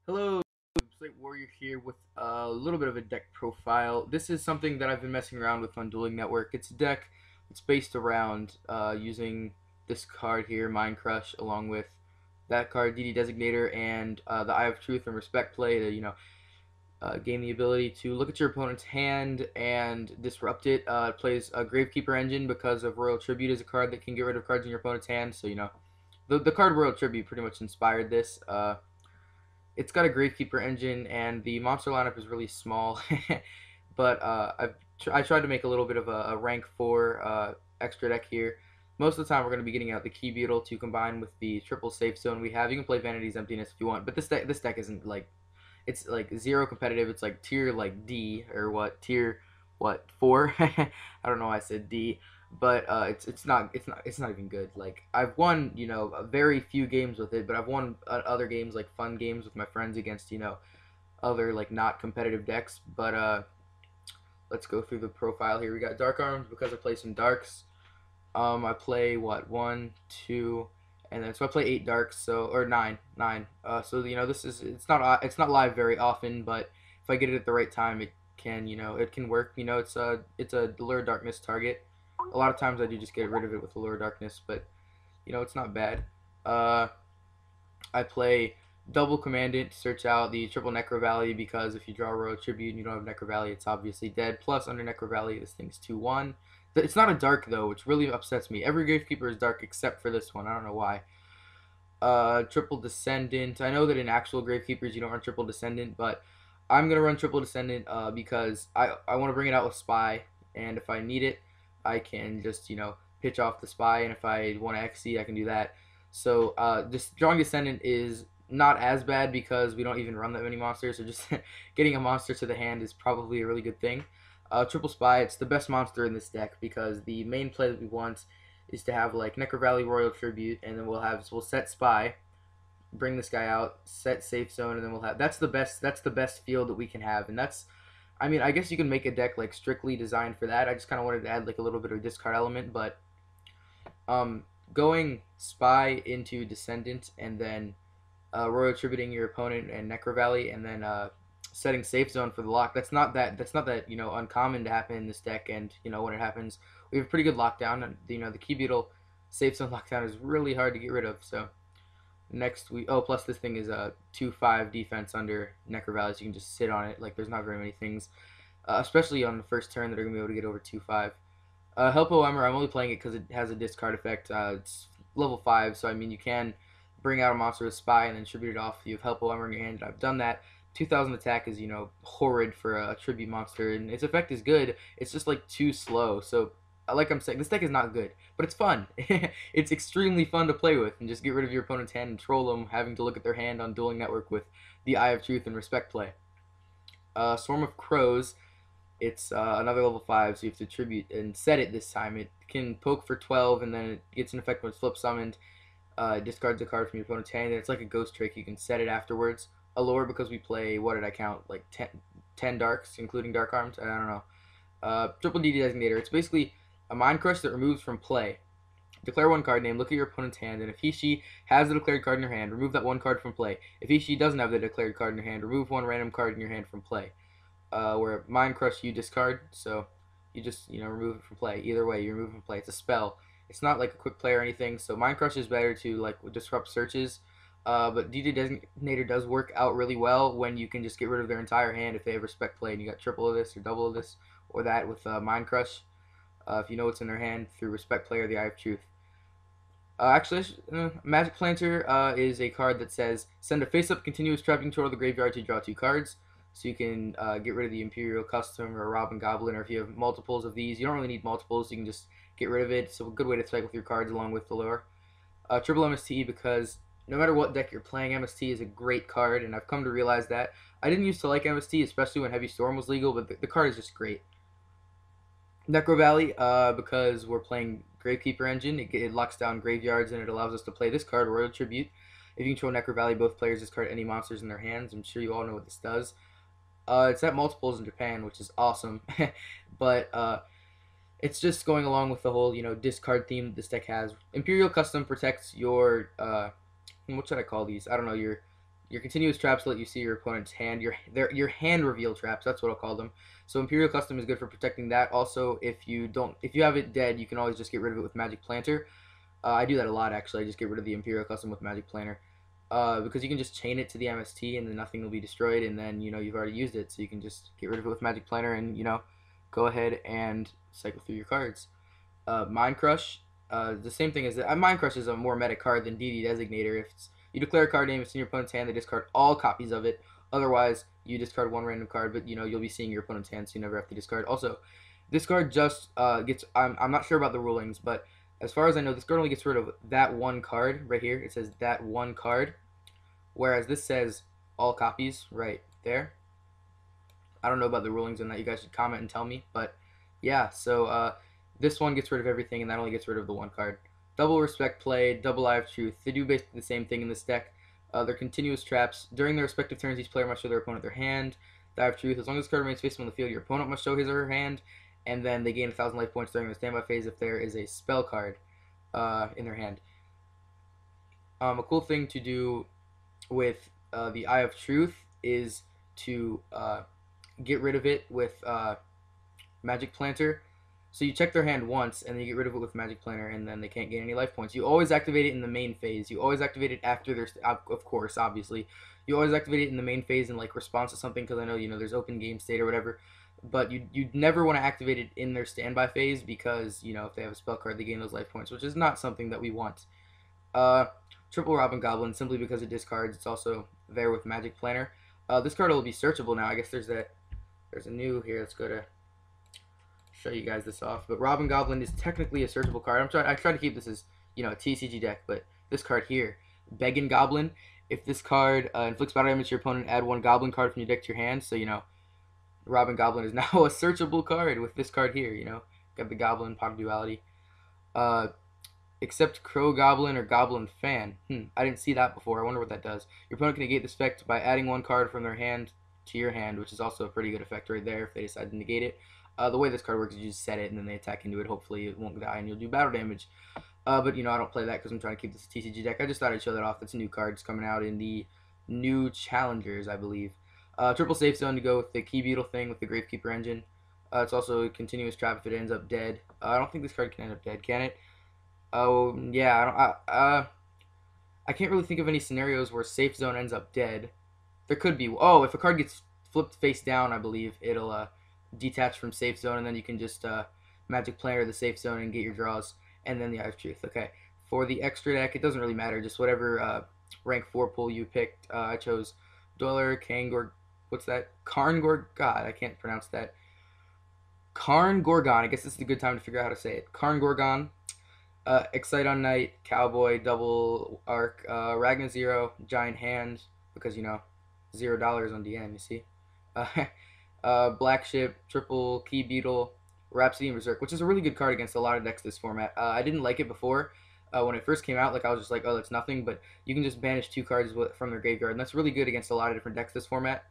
Hello, Slate Warrior here with a little bit of a deck profile. This is something that I've been messing around with on Dueling Network. It's a deck that's based around using this card here, Mind Crush, along with that card, DD Designator, and the Eye of Truth and Respect play to, gain the ability to look at your opponent's hand and disrupt it. It plays a Gravekeeper Engine because of Royal Tribute is a card that can get rid of cards in your opponent's hand. So, the card Royal Tribute pretty much inspired this. It's got a Gravekeeper engine, and the monster lineup is really small. But I tried to make a little bit of a rank 4 extra deck here. Most of the time, we're going to be getting out the Key Beetle to combine with the triple safe zone we have. You can play Vanity's Emptiness if you want, but this deck isn't like, it's like 0 competitive. It's like tier like D or what, tier what, 4. I don't know why I said D, but it's not even good. Like, I've won a very few games with it, but I've won other games, like fun games with my friends against other like not competitive decks. But let's go through the profile here. We got Dark Arms because I play some darks. I play what, one, two, and then so I play 8 darks, so, or nine. So this is, it's not live very often, but if I get it at the right time, it can work. It's a Allure Darkness target. A lot of times I do just get rid of it with Allure Darkness, but it's not bad. Uh, I play double Commandant to search out the triple Necro Valley, because if you draw Royal Tribute and you don't have Necro Valley, it's obviously dead. Plus, under Necro Valley, this thing's 2/1. It's not a dark, though, which really upsets me. Every Gravekeeper is dark except for this one. I don't know why. Triple Descendant. I know that in actual Gravekeepers you don't run Triple Descendant, but I'm going to run Triple Descendant because I want to bring it out with Spy, and if I need it, I can just, pitch off the Spy, and if I want to XC, I can do that. So just drawing Descendant is not as bad because we don't even run that many monsters, so just getting a monster to the hand is probably a really good thing. Triple Spy, it's the best monster in this deck because the main play that we want is to have like Necro Valley Royal Tribute, and then we'll set Spy, bring this guy out, set Safe Zone, and then that's the best field that we can have. And I guess you can make a deck like strictly designed for that. I just kind of wanted to add like a little bit of a discard element, but going Spy into Descendant and then Royal Tributing your opponent and Necro Valley, and then setting Safe Zone for the lock. That's not that uncommon to happen in this deck, and when it happens, we have a pretty good lockdown. And the Key Beetle Safe Zone lockdown is really hard to get rid of. So next plus this thing is a 2/5 defense under Necro Valley, so you can just sit on it. Like, there's not very many things, especially on the first turn, that are gonna be able to get over 2/5. Helpo Emmer, I'm only playing it because it has a discard effect. It's level 5, so you can bring out a monster with Spy and then tribute it off. You have Helpo Emmer in your hand, and I've done that. 2000 attack is horrid for a tribute monster, and its effect is good. It's just like too slow. So like I'm saying, this deck is not good, but it's fun. It's extremely fun to play with, and just get rid of your opponent's hand and troll them, having to look at their hand on Dueling Network with the Eye of Truth and Respect play. Swarm of Crows, it's another level 5, so you have to tribute and set it this time. It can poke for 12, and then it gets an effect when it's flip summoned. Discards a card from your opponent's hand, and it's like a ghost trick. You can set it afterwards. Allure, because we play, what did I count, like 10 darks, including Dark Arms? I don't know. Triple DD Designator, it's basically a Mind Crush that removes from play. Declare one card name, look at your opponent's hand, and if he/she has the declared card in your hand, remove that one card from play. If he/she doesn't have the declared card in your hand, remove one random card in your hand from play. Where Mind Crush, you discard, so you just remove it from play. Either way, you remove it from play. It's a spell. It's not like a quick play or anything, so Mind Crush is better to like disrupt searches. But DD Designator does work out really well when you can just get rid of their entire hand if they have Respect play and you got triple of this or double of this or that with Mind Crush. If you know what's in their hand through Respect play or the Eye of Truth. Actually, Magic Planter is a card that says send a face-up continuous trap control to the graveyard to draw 2 cards. So you can get rid of the Imperial Custom or Robin Goblin, or if you have multiples of these, you don't really need multiples, so you can just get rid of it. It's a good way to cycle through cards along with the lure. Triple MST, because no matter what deck you're playing, MST is a great card, and I've come to realize that. I didn't used to like MST, especially when Heavy Storm was legal, but the card is just great. Necro Valley, because we're playing Gravekeeper Engine, it locks down graveyards, and it allows us to play this card, Royal Tribute. If you control Necro Valley, both players discard any monsters in their hands. I'm sure you all know what this does. It's at multiples in Japan, which is awesome, but it's just going along with the whole discard theme that this deck has. Imperial Custom protects your what should I call these? I don't know, Your continuous traps let you see your opponent's hand. Your hand reveal traps. That's what I'll call them. So Imperial Custom is good for protecting that. Also, if you have it dead, you can always just get rid of it with Magic Planter. I do that a lot actually. I just get rid of the Imperial Custom with Magic Planter. Because you can just chain it to the MST and then nothing will be destroyed, and then you've already used it, so you can just get rid of it with Magic Planter and go ahead and cycle through your cards. Mind Crush, the same thing as that. Mind Crush is a more meta card than DD Designator. If you declare a card name, it's in your opponent's hand, they discard all copies of it. Otherwise, you discard one random card, but you'll be seeing your opponent's hand, so you never have to discard. Also, this card just gets. I'm not sure about the rulings, but as far as I know, this card only gets rid of that one card right here. It says that one card, whereas this says all copies right there. I don't know about the rulings on that. You guys should comment and tell me. But yeah, so this one gets rid of everything, and that only gets rid of the one card. Double Respect Play, Double Eye of Truth. They do basically the same thing in this deck. They're continuous traps. During their respective turns, each player must show their opponent their hand. The Eye of Truth. As long as this card remains facing on the field, your opponent must show his or her hand. And then they gain 1,000 life points during the standby phase if there is a spell card in their hand. A cool thing to do with the Eye of Truth is to get rid of it with Magic Planter. So you check their hand once, and then you get rid of it with Magic Planter, and then they can't gain any life points. You always activate it in the main phase. You always activate it after their, of course, obviously. You always activate it in the main phase in like response to something, because I know there's open game state or whatever. But you'd never want to activate it in their standby phase, because if they have a spell card, they gain those life points, which is not something that we want. Triple Robin Goblin, simply because it discards. It's also there with Magic Planter. This card will be searchable now. I guess there's a new here. Let's go to show you guys this off. But Robin Goblin is technically a searchable card. I try to keep this as a TCG deck, but this card here, Beggin Goblin. If this card inflicts battle damage to your opponent, add one Goblin card from your deck to your hand. So Robin Goblin is now a searchable card with this card here. Got the Goblin Pot Duality. Except Crow Goblin or Goblin Fan. I didn't see that before. I wonder what that does. Your opponent can negate this effect by adding one card from their hand to your hand, which is also a pretty good effect right there if they decide to negate it. The way this card works is you just set it and then they attack into it. Hopefully it won't die and you'll do battle damage. But I don't play that because I'm trying to keep this a TCG deck. I just thought I'd show that off. That's a new card. It's coming out in the new Challengers, I believe. Triple Safe Zone to go with the Key Beetle thing with the Gravekeeper engine. It's also a continuous trap if it ends up dead. I don't think this card can end up dead, can it? Oh yeah, I can't really think of any scenarios where Safe Zone ends up dead. There could be. Oh, if a card gets flipped face down, I believe it'll detach from Safe Zone, and then you can just Magic Planter the Safe Zone and get your draws, and then the Eye of Truth. Okay, for the extra deck, it doesn't really matter. Just whatever rank 4 pool you picked. I chose Dweller, Kangor. What's that? Karn-Gorgon. God, I can't pronounce that. Karn-Gorgon. I guess this is a good time to figure out how to say it. Karn-Gorgon. Excite on Night, Cowboy, Double Arc, Ragnar Zero, Giant Hand, because $0 on DN, you see. Black Ship, Triple Key Beetle, Rhapsody and Berserk, which is a really good card against a lot of decks this format. I didn't like it before. When it first came out, I was just like, oh, that's nothing, but you can just banish 2 cards from their graveyard, and that's really good against a lot of different decks this format.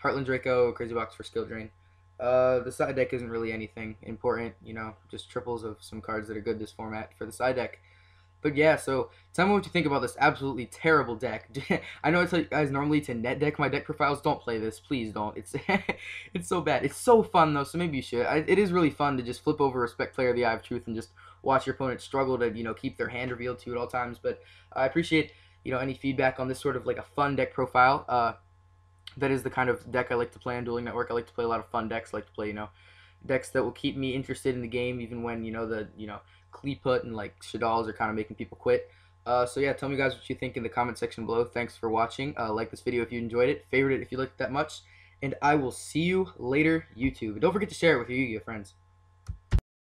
Heartland Draco, Crazy Box for Skill Drain. The side deck isn't really anything important, just triples of some cards that are good this format for the side deck. But yeah, so tell me what you think about this absolutely terrible deck. I know I tell you guys normally to net deck my deck profiles. Don't play this, please don't. It's it's so bad. It's so fun though, so maybe you should. It is really fun to just flip over Respect Player the Eye of Truth and just watch your opponent struggle to keep their hand revealed to you at all times. But I appreciate any feedback on this sort of like a fun deck profile. That is the kind of deck I like to play on Dueling Network. I like to play a lot of fun decks. I like to play, decks that will keep me interested in the game, even when, the, Kleeput and, like, Shadals are kind of making people quit. So, yeah, tell me, guys, what you think in the comment section below. Thanks for watching. Like this video if you enjoyed it. Favorite it if you liked it that much. And I will see you later, YouTube. Don't forget to share it with your Yu-Gi-Oh friends.